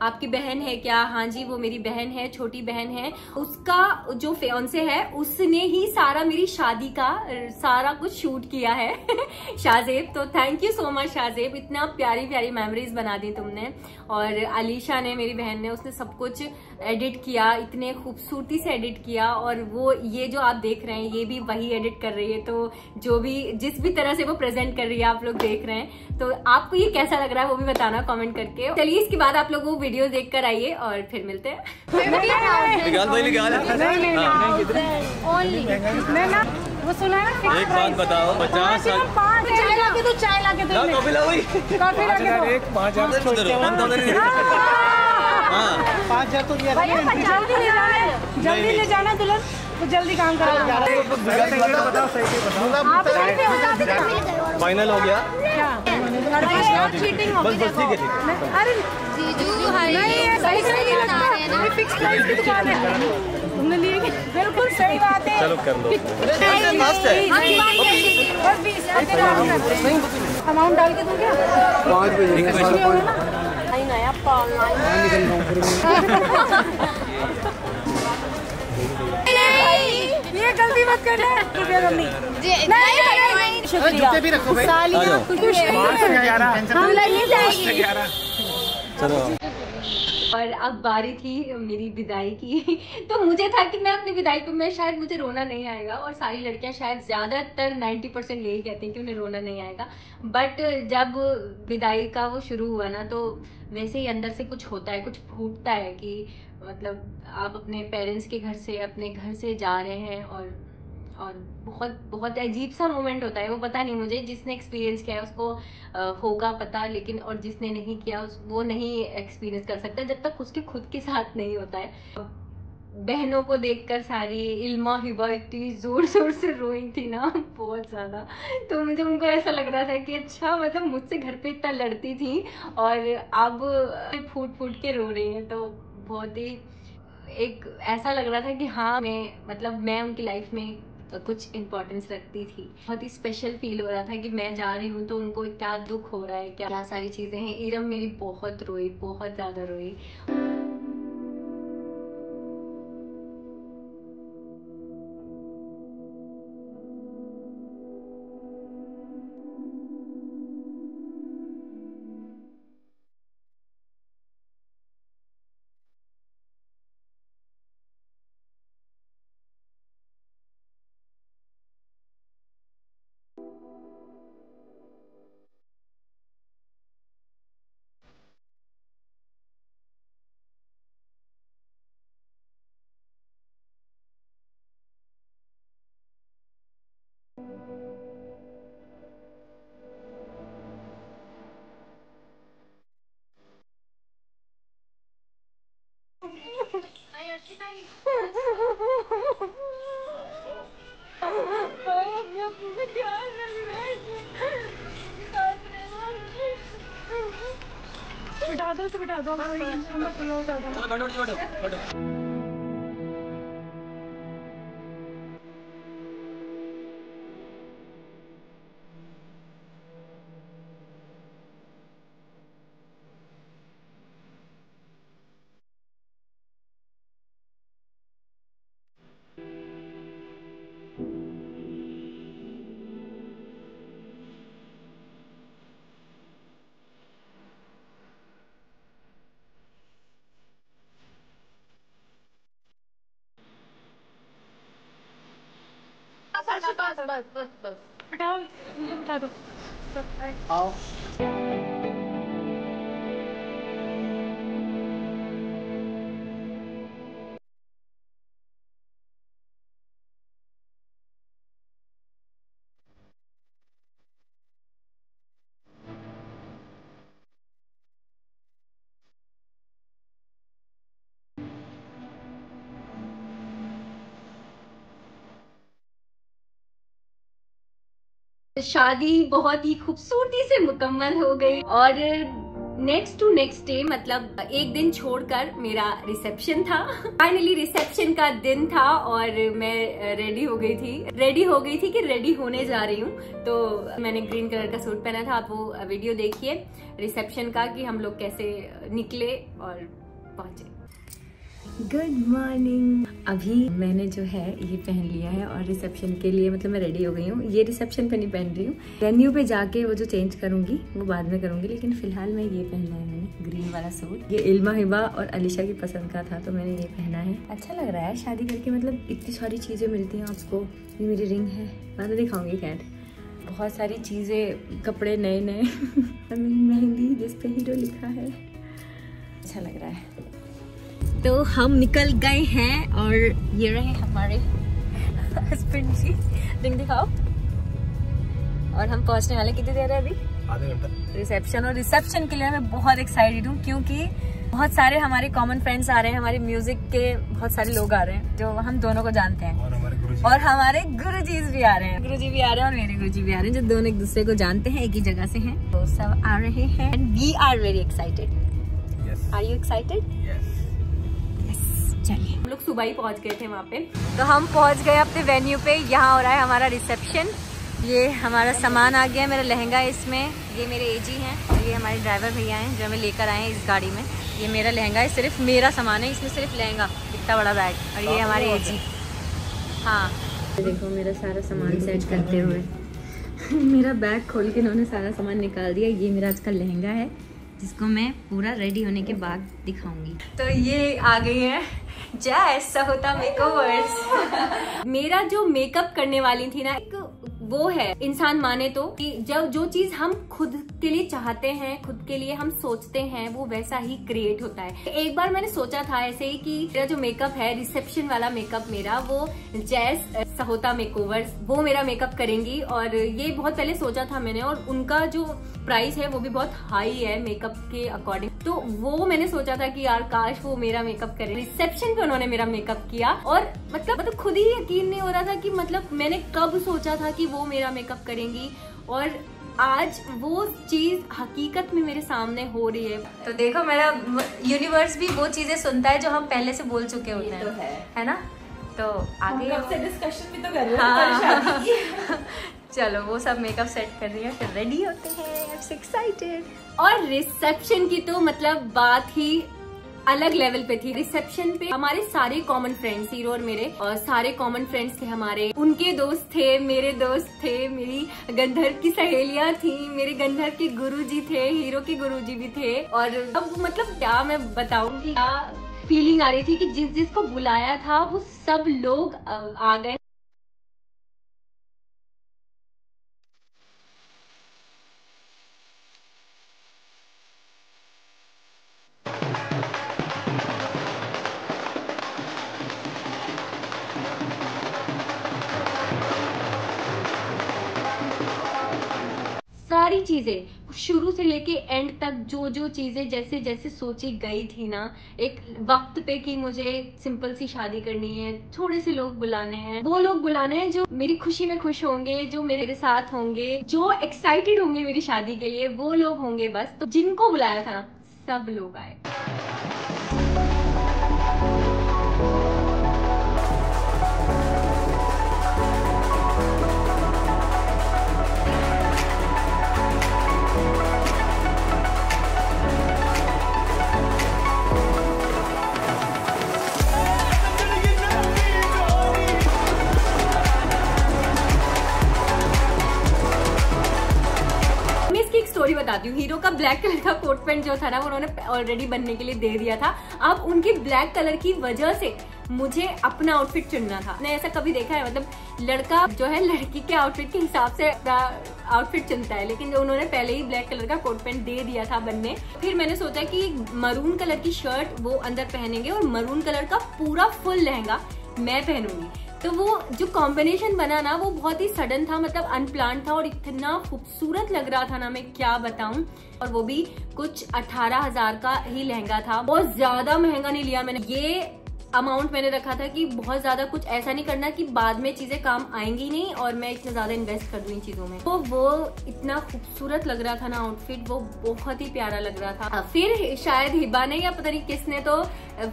आपकी बहन है क्या? हाँ जी, वो मेरी बहन है, छोटी बहन है। उसका जो फियांसे है उसने ही सारा मेरी शादी का सारा कुछ शूट किया है शाहजेब, तो thank you so much Shahzeb, इतना प्यारी प्यारी मेमोरीज बना दी तुमने। और अलीशा ने, मेरी बहन ने, उसने सब कुछ एडिट किया, इतने खूबसूरती से एडिट किया। और वो ये जो आप देख रहे हैं ये भी वही एडिट कर रही है, तो जो भी जिस भी तरह से वो प्रेजेंट कर रही है आप लोग देख रहे हैं। तो आपको ये कैसा लग रहा है वो भी बताना कमेंट करके। चलिए इसके बाद आप लोग वो वीडियो देख कर आइए और फिर मिलते हैं। वो सुना है? एक बात बताओ, 50 चाय ला के दो, चाय ला के दो। कॉफी ला वही 5,000 तो जल्दी ले जाना दुल्हन, तो जल्दी काम करो। फाइनल हो गया चीटिंग हो बस ठीक है, ठीक है। अरे जीजू सही फिक्स प्राइस की दुकान है, तुमने लिए बिल्कुल सही बात है। चलो कर लो, मस्त है। अमाउंट डाल के दूं क्या? 5 बजे ये गलती मत करना। जूते भी रखो भाई। चलो। और अब बारी थी मेरी विदाई की तो मुझे था कि मैं अपनी विदाई पे मैं शायद मुझे रोना नहीं आएगा, और सारी लड़कियां शायद ज़्यादातर 90% यही कहती हैं कि उन्हें रोना नहीं आएगा। बट जब विदाई का वो शुरू हुआ ना, तो वैसे ही अंदर से कुछ होता है, कुछ फूटता है कि मतलब आप अपने पेरेंट्स के घर से, अपने घर से जा रहे हैं और बहुत बहुत अजीब सा मोमेंट होता है वो। पता नहीं, मुझे जिसने एक्सपीरियंस किया है उसको होगा पता, लेकिन और जिसने नहीं किया वो नहीं एक्सपीरियंस कर सकता जब तक उसके खुद के साथ नहीं होता है। बहनों को देखकर सारी इल्मा हिबा इतनी जोर जोर से रोई थी ना, बहुत ज़्यादा। तो मुझे उनको ऐसा लग रहा था कि अच्छा मतलब मुझसे घर पे इतना लड़ती थी और अब फूट फूट के रो रही हैं। तो बहुत ही एक ऐसा लग रहा था कि हाँ मैं उनकी लाइफ में कुछ इम्पोर्टेंस रखती थी। बहुत ही स्पेशल फील हो रहा था कि मैं जा रही हूँ तो उनको क्या दुख हो रहा है, क्या सारी चीज़ें हैं। इरम मेरी बहुत रोई, बहुत ज़्यादा रोई। बिठा दो बिठा दो। आओ। शादी बहुत ही खूबसूरती से मुकम्मल हो गई और नेक्स्ट टू नेक्स्ट डे मतलब एक दिन छोड़कर मेरा रिसेप्शन था। फाइनली रिसेप्शन का दिन था और मैं रेडी हो गई थी कि रेडी होने जा रही हूँ। तो मैंने ग्रीन कलर का सूट पहना था। आप वो वीडियो देखिए रिसेप्शन का कि हम लोग कैसे निकले और पहुंचे। Good morning. अभी मैंने जो है ये पहन लिया है और रिसेप्शन के लिए मतलब मैं रेडी हो गई हूँ। ये रिसेप्शन पे नहीं पहन रही हूँ, वेन्यू पे जाके वो जो चेंज करूंगी वो बाद में करूंगी, लेकिन फिलहाल मैं ये पहना है मैंने ग्रीन वाला सूट। ये इल्मा हिबा और अलीशा की पसंद का था तो मैंने ये पहना है। अच्छा लग रहा है शादी करके, मतलब इतनी सारी चीजें मिलती हैं आपको। ये मेरी रिंग है, बाद में दिखाऊंगी। खैर बहुत सारी चीजें, कपड़े नए नए मेहंदी जिसपे हीरो लिखा है, अच्छा लग रहा है। तो हम निकल गए हैं और ये रहे हमारे हस्बैंड जी। रिंग दिखाओ। और हम पहुंचने वाले कितनी देर है अभी? आधा घंटा रिसेप्शन। और रिसेप्शन के लिए मैं बहुत एक्साइटेड हूँ क्योंकि बहुत सारे हमारे कॉमन फ्रेंड्स आ रहे हैं, हमारे म्यूजिक के बहुत सारे लोग आ रहे हैं जो हम दोनों को जानते हैं, और हमारे गुरुजी भी आ रहे हैं। गुरुजी भी आ रहे हैं और मेरे गुरुजी भी आ रहे हैं जो दोनों एक दूसरे को जानते हैं, एक ही जगह से हैं। तो सब आ रहे हैं and we are very excited. Are you excited? चलिए, हम लोग सुबह ही पहुंच गए थे वहाँ पे। तो हम पहुंच गए अपने वेन्यू पे। यहाँ हो रहा है हमारा रिसेप्शन। ये हमारा सामान आ गया, मेरा लहंगा है इसमें, ये मेरे एजी हैं और ये हमारे ड्राइवर भैया हैं जो हमें लेकर आए हैं इस गाड़ी में। ये मेरा लहंगा है, सिर्फ मेरा सामान है इसमें, सिर्फ लहंगा, इतना बड़ा बैग। और ये हमारे एजी। हाँ देखो मेरा सारा सामान सेट करते हुए मेरा बैग खोल के इन्होंने सारा सामान निकाल दिया। ये मेरा आज का लहंगा है जिसको मैं पूरा रेडी होने के बाद दिखाऊंगी। तो ये आ गई है जय सहोता मेकओवर्स। मेरा जो मेकअप करने वाली थी ना, एक वो है इंसान माने तो कि जब जो चीज हम खुद के लिए चाहते हैं, खुद के लिए हम सोचते हैं, वो वैसा ही क्रिएट होता है। एक बार मैंने सोचा था ऐसे ही कि मेरा जो मेकअप है, रिसेप्शन वाला मेकअप मेरा, वो जैस सहोता मेकओवर्स वो मेरा मेकअप करेंगी। और ये बहुत पहले सोचा था मैंने, और उनका जो प्राइस है वो भी बहुत हाई है मेकअप के अकॉर्डिंग। तो वो मैंने सोचा था कि यार काश वो मेरा मेकअप करे। रिसेप्शन पे उन्होंने मेरा मेकअप किया और मतलब खुद ही यकीन नहीं हो रहा था कि मतलब मैंने कब सोचा था कि वो मेरा मेकअप करेंगी, और आज वो चीज हकीकत में मेरे सामने हो रही है। तो देखो मेरा यूनिवर्स भी वो चीजें सुनता है जो हम पहले से बोल चुके होते हैं, तो है ना। तो आगे से डिस्कशन भी तो कर रहे हैं। चलो वो सब मेकअप सेट कर रही है, फिर रेडी होते हैं। I am so excited. और रिसेप्शन की तो मतलब बात ही अलग लेवल पे थी। रिसेप्शन पे हमारे सारे कॉमन फ्रेंड्स, हीरो और मेरे, और सारे कॉमन फ्रेंड्स थे हमारे। उनके दोस्त थे, मेरे दोस्त थे, मेरी गंधर्व की सहेलियां थी, मेरे गंधर्व के गुरुजी थे, हीरो के गुरुजी भी थे। और अब मतलब क्या मैं बताऊंगी, क्या फीलिंग आ रही थी कि जिस जिसको बुलाया था वो सब लोग आ गए। सारी चीजें शुरू से लेके एंड तक जो जो चीजें जैसे जैसे सोची गई थी ना, एक वक्त पे कि मुझे सिंपल सी शादी करनी है, थोड़े से लोग बुलाने हैं, वो लोग बुलाने हैं जो मेरी खुशी में खुश होंगे, जो मेरे साथ होंगे, जो एक्साइटेड होंगे मेरी शादी के लिए, वो लोग होंगे बस। तो जिनको बुलाया था ना सब लोग आए। स्टोरी बताती हूँ। हीरो का ब्लैक कलर का कोट पैंट जो था ना, उन्होंने ऑलरेडी बनने के लिए दे दिया था। अब उनकी ब्लैक कलर की वजह से मुझे अपना आउटफिट चुनना था। मैंने ऐसा कभी देखा है, मतलब लड़का जो है लड़की के आउटफिट के हिसाब से आउटफिट चुनता है, लेकिन जो उन्होंने पहले ही ब्लैक कलर का कोट पैंट दे दिया था बनने। फिर मैंने सोचा कि मरून कलर की शर्ट वो अंदर पहनेंगे और मरून कलर का पूरा फुल लहंगा मैं पहनूंगी। तो वो जो कॉम्बिनेशन बना ना, वो बहुत ही सडन था, मतलब अनप्लान था, और इतना खूबसूरत लग रहा था ना, मैं क्या बताऊं। और वो भी कुछ 18,000 का ही लहंगा था, बहुत ज्यादा महंगा नहीं लिया मैंने। ये अमाउंट मैंने रखा था कि बहुत ज्यादा कुछ ऐसा नहीं करना कि बाद में चीजें काम आएंगी नहीं और मैं इतना ज्यादा इन्वेस्ट कर दूं इन चीजों में। तो वो इतना खूबसूरत लग रहा था ना आउटफिट, वो बहुत ही प्यारा लग रहा था। फिर शायद हिबा ने या पता नहीं किसने तो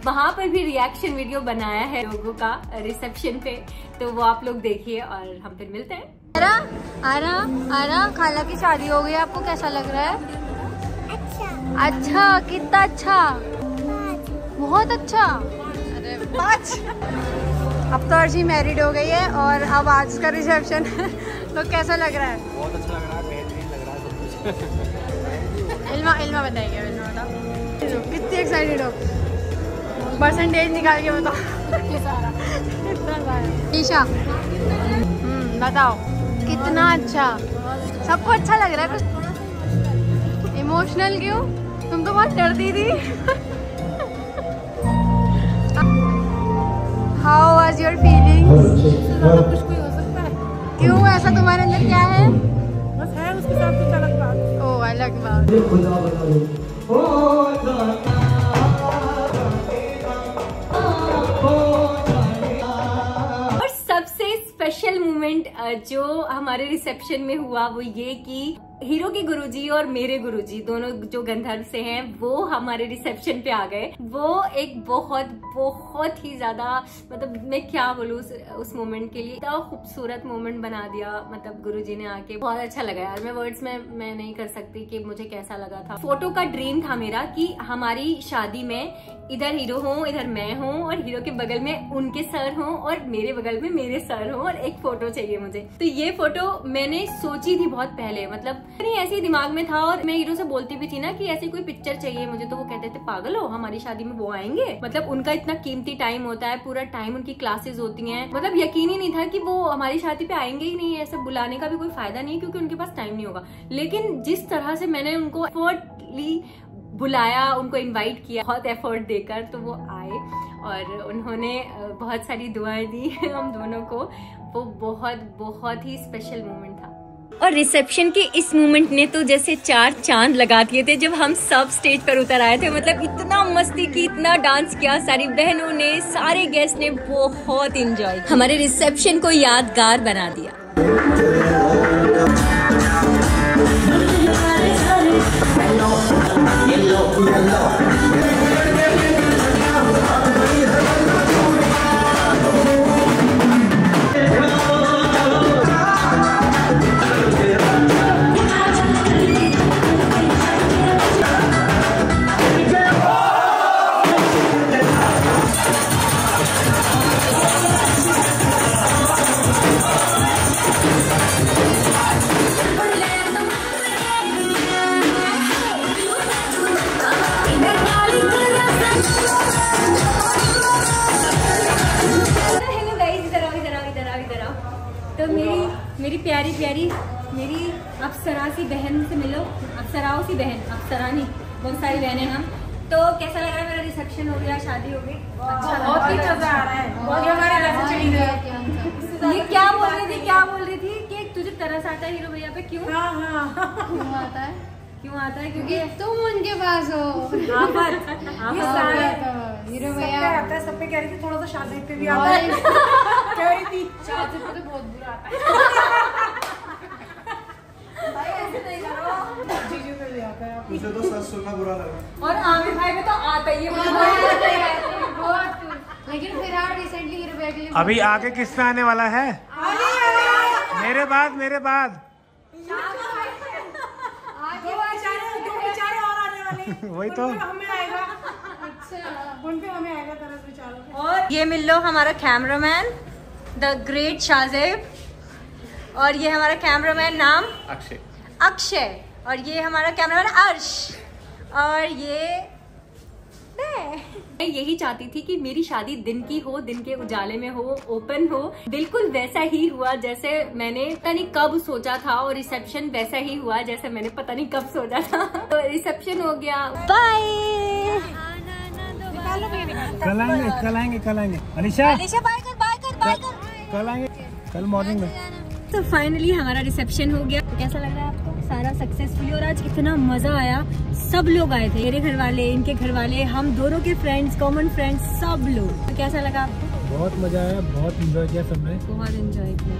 वहां पर भी रिएक्शन वीडियो बनाया है लोगों का रिसेप्शन पे, तो वो आप लोग देखिए और हम फिर मिलते हैं। आरा खाला की शादी हो गई, आपको कैसा लग रहा है? अच्छा, कितना अच्छा? बहुत अच्छा। अब तो अर्जी मैरिड हो गई है और अब आज का रिसेप्शन तो कैसा लग रहा है? बहुत अच्छा लग रहा है, बेहतरीन लग रहा है सब कुछ। इल्मा बताइए, इल्मा बताओ कितनी एक्साइटेड हो? परसेंटेज निकाल के बताओ। ईशा बताओ कितना अच्छा? सबको अच्छा लग रहा है, कुछ इमोशनल क्यों? तुम तो बहुत डरती थी। How was your feelings? कुछ कोई हो सकता है? क्यों, ऐसा तुम्हारे अंदर क्या है? बस है उसके साथ कुछ अलग बात। ओह अलग बात। और सबसे स्पेशल मोमेंट जो हमारे रिसेप्शन में हुआ वो ये कि हीरो के गुरुजी और मेरे गुरुजी दोनों जो गंधर्व से हैं वो हमारे रिसेप्शन पे आ गए। वो एक बहुत ही ज्यादा, मतलब मैं क्या बोलूँ उस मोमेंट के लिए, इतना खूबसूरत मोमेंट बना दिया। मतलब गुरुजी ने आके बहुत अच्छा लगा यार, मैं वर्ड्स में मैं नहीं कर सकती कि मुझे कैसा लगा था। फोटो का ड्रीम था मेरा कि हमारी शादी में इधर हीरो हो, इधर मैं हूँ, और हीरो के बगल में उनके सर हो और मेरे बगल में मेरे सर हो, और एक फोटो चाहिए मुझे। तो ये फोटो मैंने सोची थी बहुत पहले, मतलब नहीं ऐसे ही दिमाग में था। और मैं हीरो से बोलती भी थी ना कि ऐसी कोई पिक्चर चाहिए मुझे, तो वो कहते थे पागल हो, हमारी शादी में वो आएंगे? मतलब उनका इतना कीमती टाइम होता है, पूरा टाइम उनकी क्लासेस होती हैं, मतलब यकीन ही नहीं था कि वो हमारी शादी पे आएंगे ही नहीं। ऐसे बुलाने का भी कोई फायदा नहीं है क्योंकि उनके पास टाइम नहीं होगा। लेकिन जिस तरह से मैंने उनको एफर्टली बुलाया, उनको इनवाइट किया बहुत एफर्ट देकर, तो वो आए और उन्होंने बहुत सारी दुआएं दी हम दोनों को। वो बहुत ही स्पेशल मोमेंट था। और रिसेप्शन के इस मोमेंट ने तो जैसे 4 चांद लगा दिए थे जब हम सब स्टेज पर उतर आए थे। मतलब इतना मस्ती की, इतना डांस किया, सारी बहनों ने, सारे गेस्ट ने बहुत एंजॉय किया। हमारे रिसेप्शन को यादगार बना दिया। तो मेरी प्यारी मेरी अप्सरा सी बहन से मिलो। अप्सराओं सी बहन, अप्सरा नहीं, बहुत सारी बहनें हम। तो कैसा लग रहा है? मेरा रिसेप्शन हो गया, शादी हो गई, बहुत ही मजा आ रहा है। ये क्या बोल रही थी कि तुझे तरस आता है हीरो भैया पे? क्यों? क्यों आता है? क्योंकि तुम उनके पास हो। हीरो भैया आता है, सब पे कह रही थी, थोड़ा सा शादी पे भी आता है। कह रही थी शादी पे तो बहुत बुरा आता है। भाई ऐसे नहीं करो, जीजू पे भी आता है। मुझे तो सच सुनना बुरा लगा। और आमिर भाई में तो आता ही है बहुत। लेकिन फिर रिसेंटली हीरो भैया के लिए अभी आगे किसमें आने वाला है? मेरे बाद वही तो हमें आएगा। अच्छा, उन पे हमें आएगा तरस बेचारों। और ये मिल लो हमारा कैमरामैन द ग्रेट शाहजेब, और ये हमारा कैमरामैन नाम अक्षय, और ये हमारा कैमरामैन अर्श, और ये मैं यही चाहती थी कि मेरी शादी दिन की हो, दिन के उजाले में हो, ओपन हो। बिल्कुल वैसा ही हुआ जैसे मैंने पता नहीं कब सोचा था, और रिसेप्शन वैसा ही हुआ जैसे मैंने पता नहीं कब सोचा था। तो रिसेप्शन हो गया। बाय। कल आएंगे अलीशा बाय कर। कल आएंगे, कल मॉर्निंग में। तो फाइनली हमारा रिसेप्शन हो गया। तो कैसा लग रहा है आपको? सारा सक्सेसफुली, और आज इतना मजा आया। सब लोग आए थे, मेरे घर वाले, इनके घर वाले, हम दोनों के फ्रेंड्स, कॉमन फ्रेंड्स, सब लोग। तो कैसा लगा आपको? बहुत मजा आया, बहुत एंजॉय किया सबने, बहुत एंजॉय किया।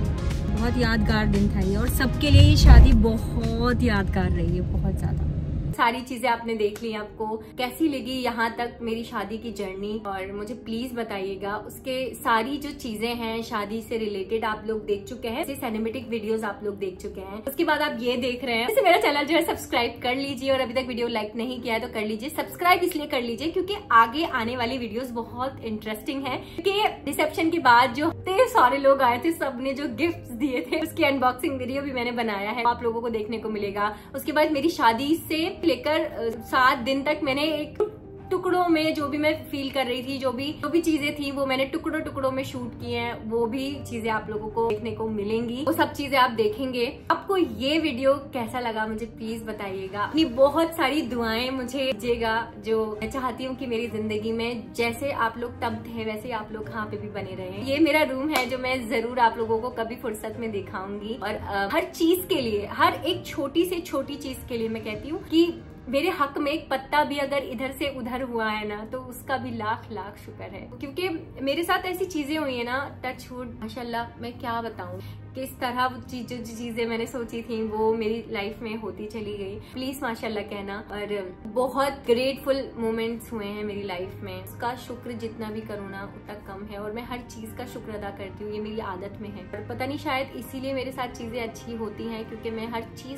बहुत यादगार दिन था ये, और सबके लिए ये शादी बहुत यादगार रही है, बहुत ज्यादा। सारी चीजें आपने देख ली। आपको कैसी लगी यहाँ तक मेरी शादी की जर्नी? और मुझे प्लीज बताइएगा। उसके सारी जो चीजें हैं शादी से रिलेटेड आप लोग देख चुके हैं, सिनेमेटिक वीडियोस आप लोग देख चुके हैं। उसके बाद आप ये देख रहे हैं। वैसे मेरा चैनल जो है सब्सक्राइब कर लीजिए, और अभी तक वीडियो लाइक नहीं किया है तो कर लीजिए। सब्सक्राइब इसलिए कर लीजिए क्योंकि आगे आने वाली वीडियोस बहुत इंटरेस्टिंग है। क्योंकि रिसेप्शन के बाद जो इतने सारे लोग आए थे, सबने जो गिफ्ट दिए थे, उसकी अनबॉक्सिंग वीडियो भी मैंने बनाया है, आप लोगों को देखने को मिलेगा। उसके बाद मेरी शादी से लेकर 7 दिन तक मैंने एक टुकड़ों में जो भी मैं फील कर रही थी, जो भी चीजें थी, वो मैंने टुकड़ों में शूट की हैं। वो भी चीजें आप लोगों को देखने को मिलेंगी, वो सब चीजें आप देखेंगे। आपको ये वीडियो कैसा लगा मुझे प्लीज बताइएगा। अपनी बहुत सारी दुआएं मुझे दीजिएगा, जो मैं चाहती हूँ कि मेरी जिंदगी में जैसे आप लोग तब थे वैसे आप लोग यहाँ पे भी बने रहे। ये मेरा रूम है जो मैं जरूर आप लोगों को कभी फुर्सत में दिखाऊंगी। और हर चीज के लिए, हर एक छोटी से छोटी चीज के लिए मैं कहती हूँ कि मेरे हक में एक पत्ता भी अगर इधर से उधर हुआ है ना, तो उसका भी लाख लाख शुक्र है। क्योंकि मेरे साथ ऐसी चीजें हुई है ना, टच वुड, माशाल्लाह, मैं क्या बताऊं, किस तरह जो चीजें मैंने सोची थी वो मेरी लाइफ में होती चली गई। प्लीज माशाल्लाह कहना। और बहुत ग्रेटफुल मोमेंट्स हुए हैं मेरी लाइफ में, उसका शुक्र जितना भी करूँ ना उतना कम है। और मैं हर चीज का शुक्र अदा करती हूँ, ये मेरी आदत में है। और पता नहीं शायद इसीलिए मेरे साथ चीजें अच्छी होती हैं, क्योंकि मैं हर छोटी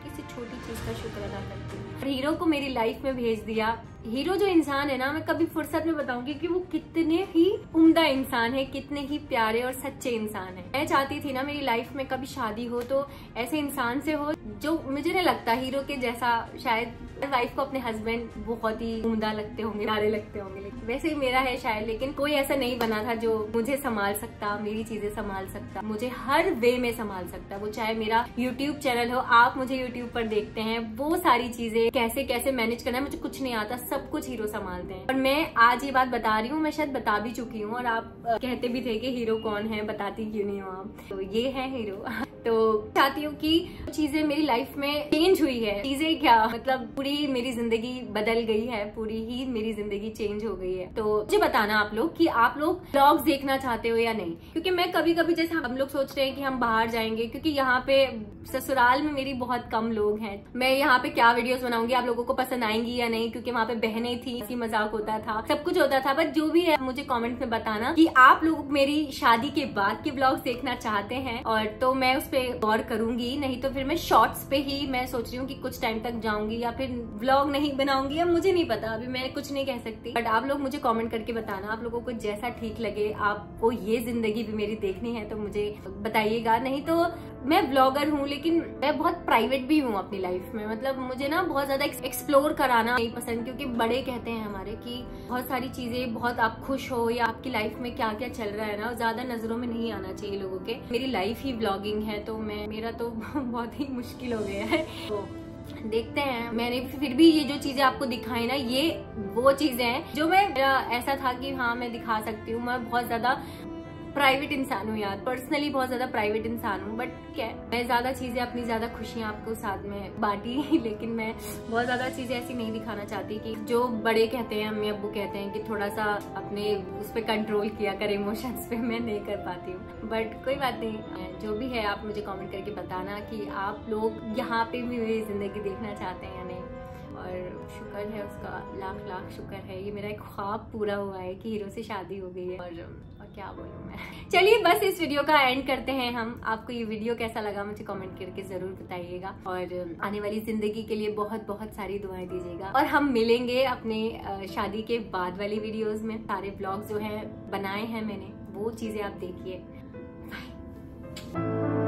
से छोटी चीज का शुक्र अदा करती हूँ। हीरो को मेरी लाइफ में भेज दिया। हीरो जो इंसान है ना, मैं कभी फुर्सत में बताऊंगी कि वो कितने ही उम्दा इंसान है, कितने ही प्यारे और सच्चे इंसान है। मैं चाहती थी ना मेरी लाइफ में कभी शादी हो तो ऐसे इंसान से हो जो, मुझे नहीं लगता हीरो के जैसा, शायद वाइफ को अपने हस्बैंड बहुत ही उम्दा लगते होंगे, प्यारे लगते होंगे, वैसे ही मेरा है शायद, लेकिन कोई ऐसा नहीं बना था जो मुझे संभाल सकता, मेरी चीजें संभाल सकता, मुझे हर वे में संभाल सकता। वो चाहे मेरा यूट्यूब चैनल हो, आप मुझे यूट्यूब पर देखते हैं, वो सारी चीजें कैसे कैसे मैनेज करना है मुझे कुछ नहीं आता, सब कुछ हीरो संभालते हैं। और मैं आज ये बात बता रही हूँ, मैं शायद बता भी चुकी हूँ, और आप कहते भी थे कि हीरो कौन है, बताती क्यों नहीं हो आप, तो ये है हीरो। तो चाहती हूँ कि चीजें मेरी लाइफ में चेंज हुई है, चीजें क्या मतलब पूरी मेरी जिंदगी बदल गई है, पूरी ही मेरी जिंदगी चेंज हो गई है। तो मुझे बताना आप लोग कि आप लोग व्लॉग्स देखना चाहते हो या नहीं, क्योंकि मैं कभी कभी जैसे हम लोग सोच रहे हैं कि हम बाहर जाएंगे, क्योंकि यहाँ पे ससुराल में मेरी बहुत कम लोग हैं, मैं यहाँ पे क्या वीडियोस बनाऊंगी, आप लोगों को पसंद आएंगी या नहीं, क्योंकि वहाँ पे बहनें थी, इसी मजाक होता था, सब कुछ होता था। बट जो भी है मुझे कमेंट में बताना कि आप लोग मेरी शादी के बाद के व्लॉग्स देखना चाहते हैं, और तो मैं उस पे गौर करूंगी, नहीं तो फिर मैं शॉर्ट्स पे ही मैं सोच रही हूँ कि कुछ टाइम तक जाऊंगी, या फिर व्लॉग नहीं बनाऊंगी, या मुझे नहीं पता, अभी मैं कुछ नहीं कह सकती। बट आप लोग मुझे कमेंट करके बताना, आप लोगों को जैसा ठीक लगे, आपको ये जिंदगी भी मेरी देखनी है तो मुझे बताइएगा। नहीं तो मैं ब्लॉगर हूँ, लेकिन मैं बहुत प्राइवेट भी हूँ अपनी लाइफ में, मतलब मुझे ना बहुत ज्यादा एक्सप्लोर कराना नहीं पसंद, क्योंकि बड़े कहते हैं हमारे कि बहुत सारी चीजें, बहुत आप खुश हो या आपकी लाइफ में क्या क्या चल रहा है ना, ज्यादा नजरों में नहीं आना चाहिए लोगों के। मेरी लाइफ ही ब्लॉगिंग है, तो मेरा तो बहुत ही मुश्किल हो गया है। तो देखते हैं, मैंने फिर भी ये जो चीजें आपको दिखाई ना, ये वो चीजें हैं जो मैं, ऐसा था कि हाँ मैं दिखा सकती हूँ। मैं बहुत ज्यादा प्राइवेट इंसान हूँ यार, पर्सनली बहुत ज्यादा प्राइवेट इंसान हूँ, बट क्या मैं ज्यादा चीजें अपनी, ज्यादा खुशियाँ आपको साथ में बांटी, लेकिन मैं बहुत ज्यादा चीजें ऐसी नहीं दिखाना चाहती कि जो बड़े कहते हैं, अम्मी अब्बू कहते हैं कि थोड़ा सा अपने उस पर कंट्रोल किया कर इमोशंस पे, मैं नहीं कर पाती हूँ। बट कोई बात नहीं, जो भी है आप मुझे कमेंट करके बताना कि आप लोग यहाँ पे भी मेरी जिंदगी देखना चाहते हैं या नहीं। और शुक्र है उसका, लाख लाख शुक्र है, ये मेरा एक ख्वाब पूरा हुआ है कि हीरो से शादी हो गई है। और क्या बोलूं मैं। चलिए बस इस वीडियो का एंड करते हैं हम। आपको ये वीडियो कैसा लगा मुझे कमेंट करके जरूर बताइएगा, और आने वाली जिंदगी के लिए बहुत बहुत सारी दुआएं दीजिएगा। और हम मिलेंगे अपने शादी के बाद वाली वीडियोस में। सारे ब्लॉग्स जो है बनाए हैं मैंने, वो चीजें आप देखिए। बाय।